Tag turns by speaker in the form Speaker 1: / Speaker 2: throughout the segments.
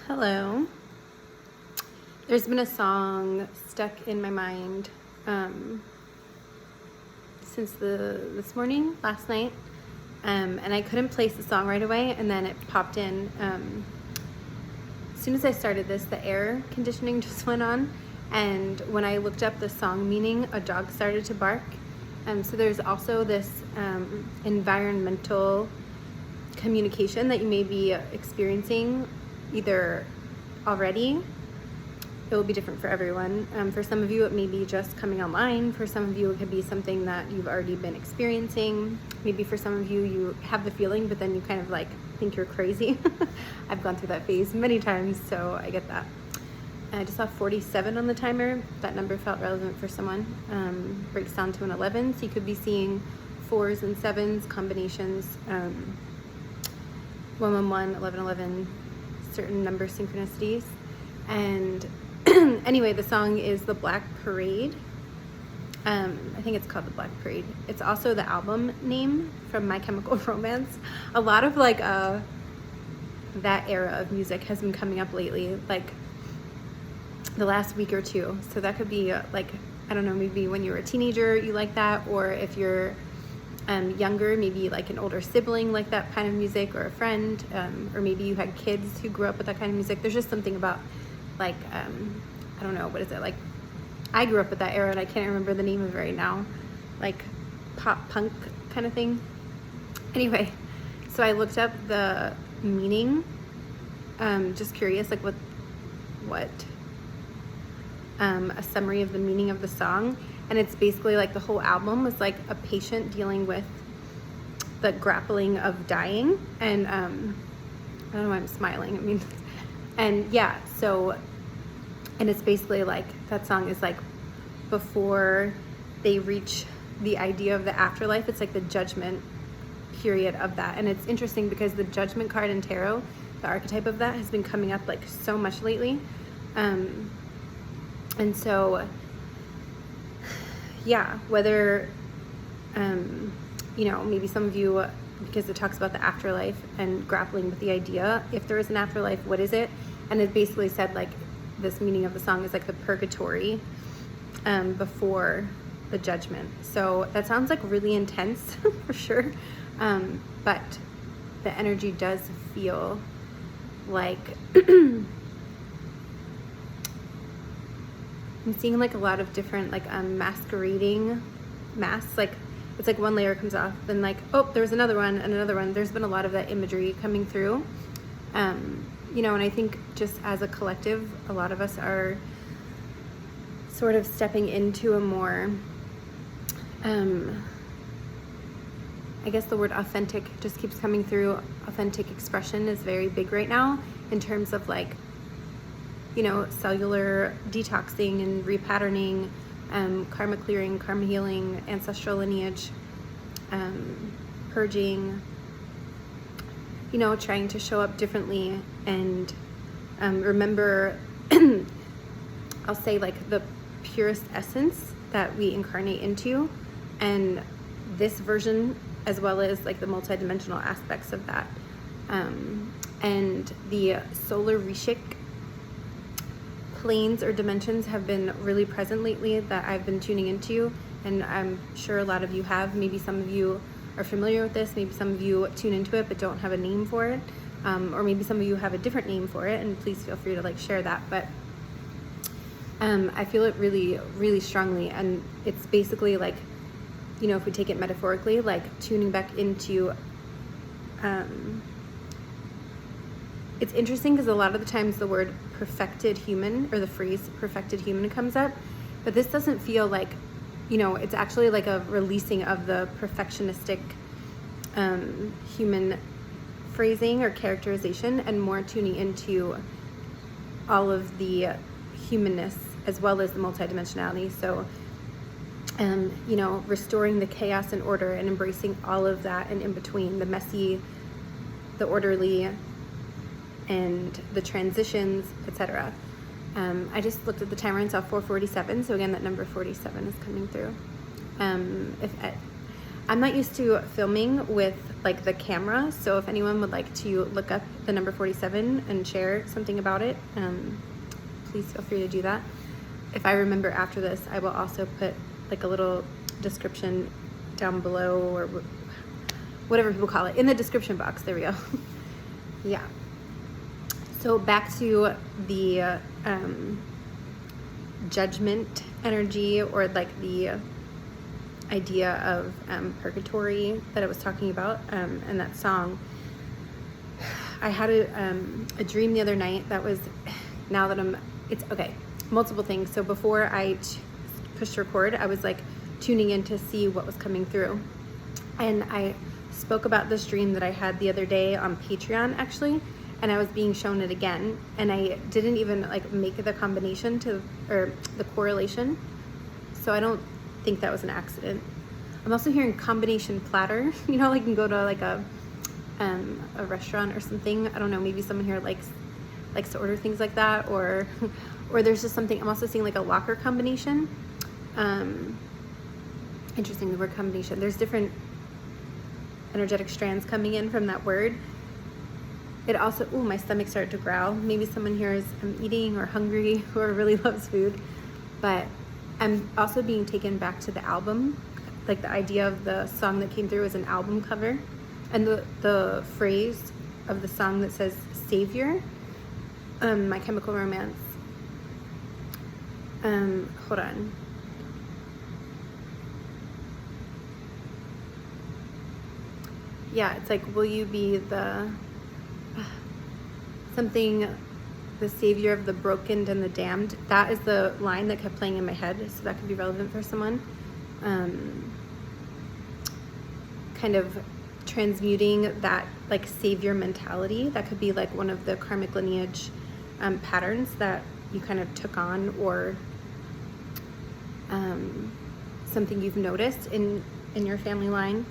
Speaker 1: Hello. There's been a song stuck in my mind since this morning, last night, and I couldn't place the song right away, and then it popped in. As soon as I started this, the air conditioning just went on, and when I looked up the song meaning, a dog started to bark. So there's also this environmental communication that you may be experiencing either already. It will be different for everyone. For some of you, it may be just coming online. For some of you, it could be something that you've already been experiencing. Maybe for some of you, you have the feeling, but then you kind of like think you're crazy. I've gone through that phase many times, so I get that. I just saw 47 on the timer. That number felt relevant for someone. Breaks down to an 11, so you could be seeing 4s and 7s, combinations, 111, 1111, certain number synchronicities. And anyway, the song is The Black Parade. I think it's called The Black Parade. It's also the album name from My Chemical Romance. A lot of like that era of music has been coming up lately, like the last week or two. So that could be like, I don't know, maybe when you were a teenager you like that, or if you're younger, maybe like an older sibling like that kind of music, or a friend, or maybe you had kids who grew up with that kind of music. There's just something about like, I don't know, what is it, like I grew up with that era and I can't remember the name of it right now, like pop punk kind of thing. Anyway, so I looked up the meaning, just curious, like what a summary of the meaning of the song, and it's basically like the whole album was like a patient dealing with the grappling of dying, and I don't know why I'm smiling, I mean, and yeah, so, and it's basically like, that song is like before they reach the idea of the afterlife, it's like the judgment period of that. And it's interesting because the judgment card in tarot, the archetype of that, has been coming up like so much lately. And so, yeah, whether, you know, maybe some of you, because it talks about the afterlife and grappling with the idea, if there is an afterlife, what is it? And it basically said like, this meaning of the song is like the purgatory before the judgment. So that sounds like really intense for sure. But the energy does feel like I'm seeing like a lot of different like masquerading masks. Like it's like one layer comes off, then like, oh, there's another one and another one. There's been a lot of that imagery coming through. You know, and I think just as a collective, a lot of us are sort of stepping into a more, I guess the word authentic just keeps coming through. Authentic expression is very big right now in terms of like, you know, cellular detoxing and repatterning, karma clearing, karma healing, ancestral lineage, purging, you know, trying to show up differently and remember, I'll say like the purest essence that we incarnate into, and this version as well as like the multidimensional aspects of that, and the solar Rishik planes or dimensions have been really present lately that I've been tuning into, and I'm sure a lot of you have. Maybe some of you are familiar with this, maybe some of you tune into it but don't have a name for it, or maybe some of you have a different name for it, and please feel free to like share that. But I feel it really, really strongly, and it's basically like, you know, if we take it metaphorically, like tuning back into, it's interesting because a lot of the times the word perfected human, or the phrase perfected human, comes up, but this doesn't feel like, you know, it's actually like a releasing of the perfectionistic human phrasing or characterization, and more tuning into all of the humanness as well as the multidimensionality. So, you know, restoring the chaos and order and embracing all of that, and in between, the messy, the orderly, and the transitions, etc. I just looked at the timer and saw 4:47, so again, that number 47 is coming through. I'm not used to filming with like the camera, so if anyone would like to look up the number 47 and share something about it, please feel free to do that. If I remember after this, I will also put like a little description down below, or whatever people call it, in the description box. There we go. Yeah. So back to the judgment energy, or like the idea of purgatory that I was talking about, and that song. I had a dream the other night that was, now that it's okay, multiple things. So before I pushed record, I was like tuning in to see what was coming through, and I spoke about this dream that I had the other day on Patreon actually, and I was being shown it again, and I didn't even like make the combination or the correlation, so I don't think that was an accident. I'm also hearing combination platter. You know, like you can go to like a restaurant or something. I don't know, maybe someone here likes to order things like that, or there's just something. I'm also seeing like a locker combination. Interesting, the word combination. There's different energetic strands coming in from that word. It also, ooh, my stomach started to growl. Maybe someone here is eating or hungry or really loves food. But I'm also being taken back to the album, like the idea of the song that came through as an album cover, and the phrase of the song that says Savior, My Chemical Romance. Hold on. Yeah, it's like, will you be the something, the savior of the broken and the damned? That is the line that kept playing in my head, so that could be relevant for someone. Kind of transmuting that like savior mentality. That could be like one of the karmic lineage patterns that you kind of took on, or something you've noticed in your family line,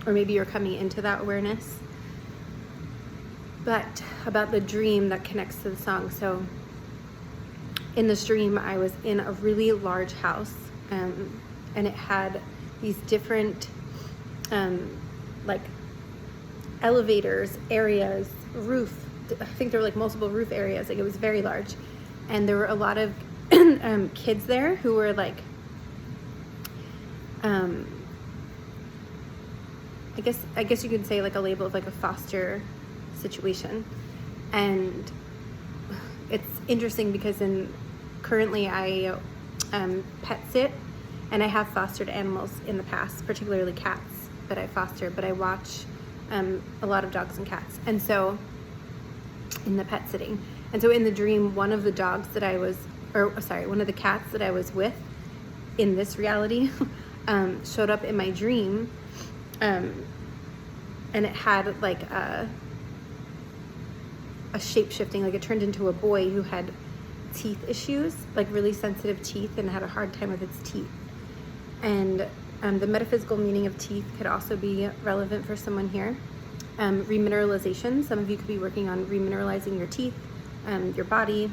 Speaker 1: or maybe you're coming into that awareness. But about the dream that connects to the song. So in this dream, I was in a really large house, and it had these different like elevators, areas, roof. I think there were like multiple roof areas. Like it was very large, and there were a lot of kids there who were like, I guess you could say like a label of like a foster situation. And it's interesting because currently I pet sit, and I have fostered animals in the past, particularly cats that I foster, but I watch a lot of dogs and cats. And so in the pet sitting, and so in the dream, one of the dogs that I was, one of the cats that I was with in this reality showed up in my dream, and it had like a shape-shifting, like it turned into a boy who had teeth issues, like really sensitive teeth, and had a hard time with its teeth. And the metaphysical meaning of teeth could also be relevant for someone here. Remineralization, some of you could be working on remineralizing your teeth, your body.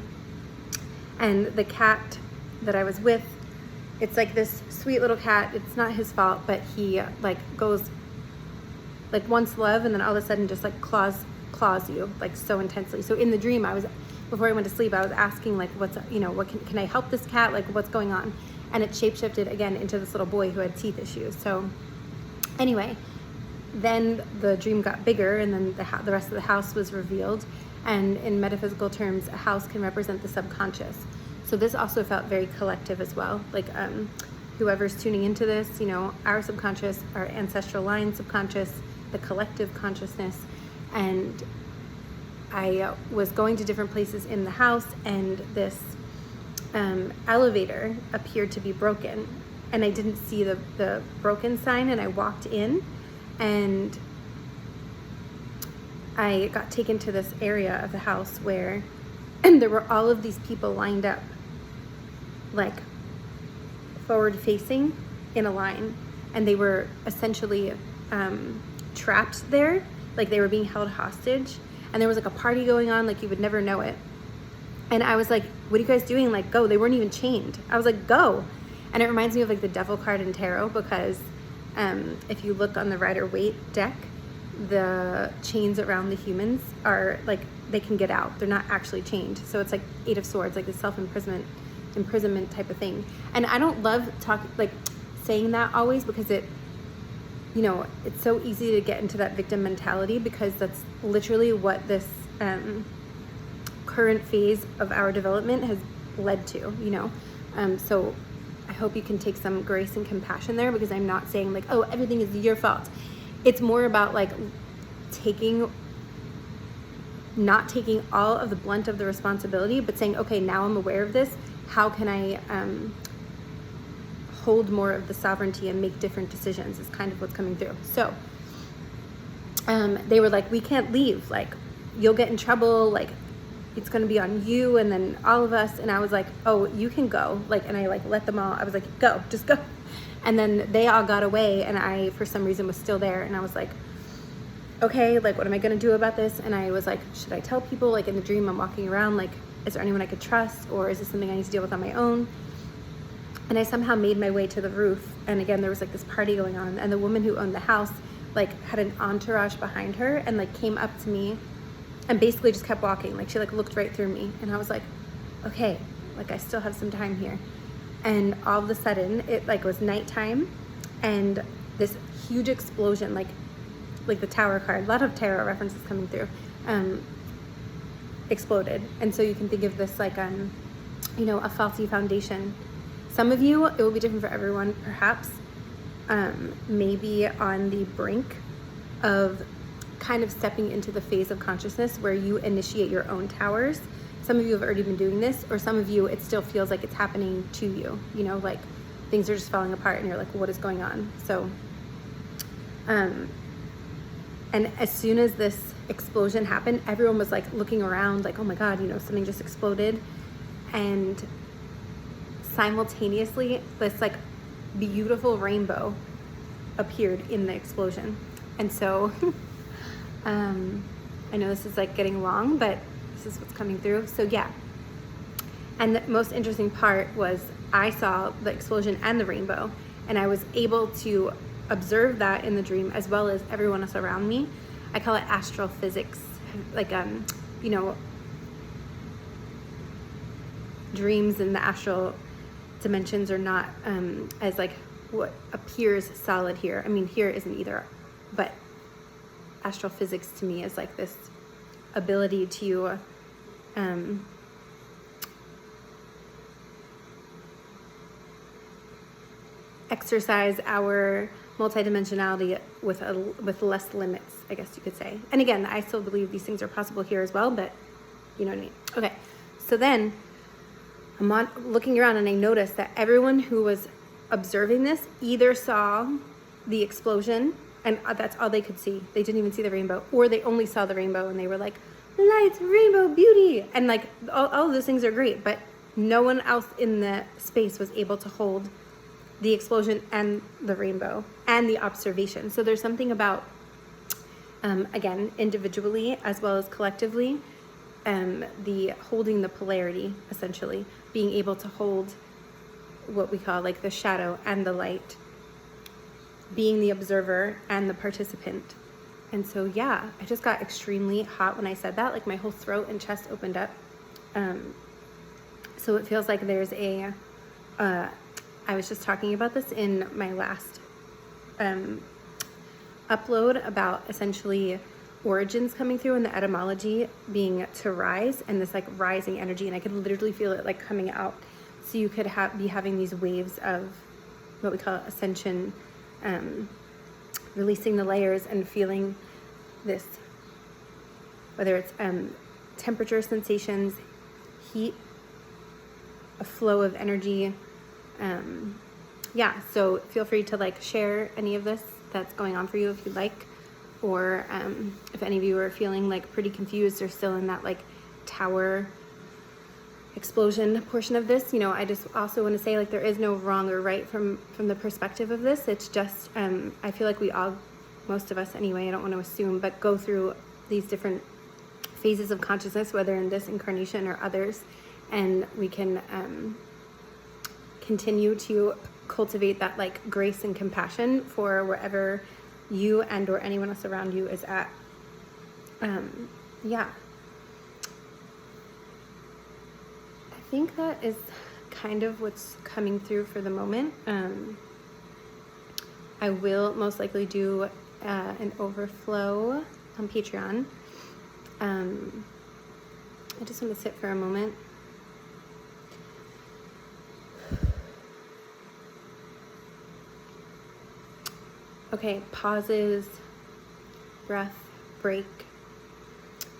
Speaker 1: And the cat that I was with, it's like this sweet little cat. It's not his fault, but he like goes, like wants love, and then all of a sudden just like claws you like so intensely. So in the dream, before I went to sleep, I was asking like, what can I help this cat? Like what's going on? And it shapeshifted again into this little boy who had teeth issues. So anyway, then the dream got bigger, and then the rest of the house was revealed. And in metaphysical terms, a house can represent the subconscious. So this also felt very collective as well. Like whoever's tuning into this, our subconscious, our ancestral line subconscious, the collective consciousness. And I was going to different places in the house, and this elevator appeared to be broken, and I didn't see the broken sign, and I walked in, and I got taken to this area of the house where there were all of these people lined up, like forward facing in a line, and they were essentially trapped there, like they were being held hostage, and there was like a party going on, like you would never know it. And I was like, what are you guys doing? Like, go. They weren't even chained. I was like, go. And it reminds me of like the Devil card in tarot, because if you look on the Rider-Waite deck, the chains around the humans are like, they can get out. They're not actually chained. So it's like 8 of Swords, like the self-imprisonment type of thing. And I don't love saying that always, because it, you know, it's so easy to get into that victim mentality, because that's literally what this current phase of our development has led to, you know. So I hope you can take some grace and compassion there, because I'm not saying like, oh, everything is your fault. It's more about like not taking all of the blunt of the responsibility, but saying, okay, now I'm aware of this. How can I hold more of the sovereignty and make different decisions, is kind of what's coming through. So they were like, we can't leave. Like, you'll get in trouble. Like, it's going to be on you and then all of us. And I was like, oh, you can go. Like, and I like let them all, I was like, go, just go. And then they all got away, and I, for some reason, was still there. And I was like, okay, like, what am I going to do about this? And I was like, should I tell people? Like, in the dream, I'm walking around, like, is there anyone I could trust? Or is this something I need to deal with on my own? And I somehow made my way to the roof. And again, there was like this party going on. And the woman who owned the house, like, had an entourage behind her and like came up to me and basically just kept walking. Like, she like looked right through me. And I was like, okay, like, I still have some time here. And all of a sudden, it like was nighttime, and this huge explosion, like the Tower card, a lot of tarot references coming through, exploded. And so you can think of this like, you know, a faulty foundation. Some of you, it will be different for everyone, perhaps, maybe on the brink of kind of stepping into the phase of consciousness where you initiate your own towers. Some of you have already been doing this, or some of you, it still feels like it's happening to you, you know, like things are just falling apart and you're like, what is going on? So, and as soon as this explosion happened, everyone was like looking around like, oh my God, you know, something just exploded. And simultaneously, this like beautiful rainbow appeared in the explosion. And so, I know this is like getting long, but this is what's coming through. So yeah. And the most interesting part was I saw the explosion and the rainbow, and I was able to observe that in the dream as well as everyone else around me. I call it astral physics. Like, you know, dreams in the astral dimensions are not as like what appears solid here. I mean, here isn't either, but astral physics to me is like this ability to exercise our multidimensionality with less limits, I guess you could say. And again, I still believe these things are possible here as well, but you know what I mean. Okay, so then I'm looking around, and I noticed that everyone who was observing this either saw the explosion, and that's all they could see. They didn't even see the rainbow, or they only saw the rainbow and they were like, lights, rainbow, beauty. And like all of those things are great, but no one else in the space was able to hold the explosion and the rainbow and the observation. So there's something about, again, individually as well as collectively, the holding the polarity, essentially, being able to hold what we call like the shadow and the light, being the observer and the participant. And so, yeah, I just got extremely hot when I said that, like my whole throat and chest opened up. So it feels like there's a, I was just talking about this in my last upload about essentially origins coming through and the etymology being to rise, and this like rising energy, and I could literally feel it like coming out. So you could be having these waves of what we call ascension, releasing the layers and feeling this, whether it's temperature sensations, heat, a flow of energy. Yeah, so feel free to like share any of this that's going on for you if you'd like, or if any of you are feeling like pretty confused or still in that like tower explosion portion of this. You know, I just also want to say like there is no wrong or right from the perspective of this. It's just I feel like we all, most of us anyway, I don't want to assume, but go through these different phases of consciousness, whether in this incarnation or others, and we can continue to cultivate that like grace and compassion for wherever you and or anyone else around you is at. Yeah. I think that is kind of what's coming through for the moment. I will most likely do an overflow on Patreon. I just want to sit for a moment. Okay, pauses, breath, break.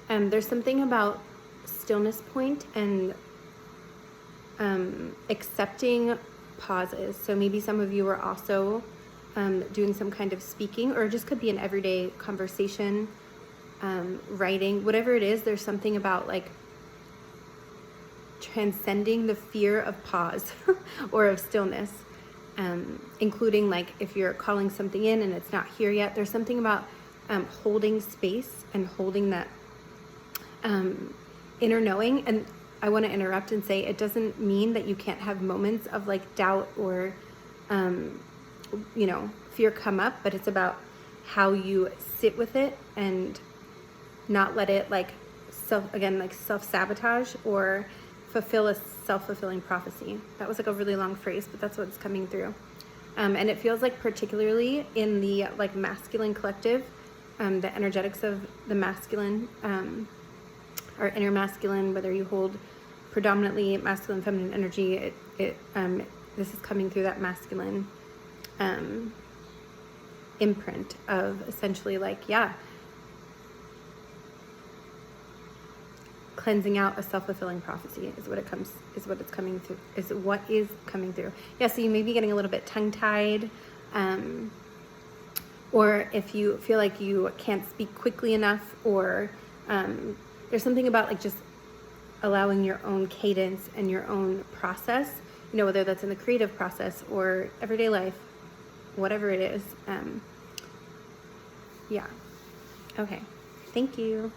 Speaker 1: There's something about stillness point and accepting pauses. So maybe some of you are also doing some kind of speaking, or it just could be an everyday conversation, writing, whatever it is. There's something about like transcending the fear of pause or of stillness, including like if you're calling something in and it's not here yet. There's something about holding space and holding that inner knowing. And I want to interrupt and say it doesn't mean that you can't have moments of like doubt or fear come up, but it's about how you sit with it and not let it like self-sabotage or fulfill a self-fulfilling prophecy. That was like a really long phrase, but that's what's coming through. And it feels like particularly in the like masculine collective, the energetics of the masculine, or inner masculine, whether you hold predominantly masculine, feminine energy, this is coming through that masculine imprint of essentially like, cleansing out a self-fulfilling prophecy is what it's coming through, is what is coming through. Yeah, so you may be getting a little bit tongue-tied, or if you feel like you can't speak quickly enough, or there's something about like just allowing your own cadence and your own process, whether that's in the creative process or everyday life, whatever it is. Yeah. Okay. Thank you.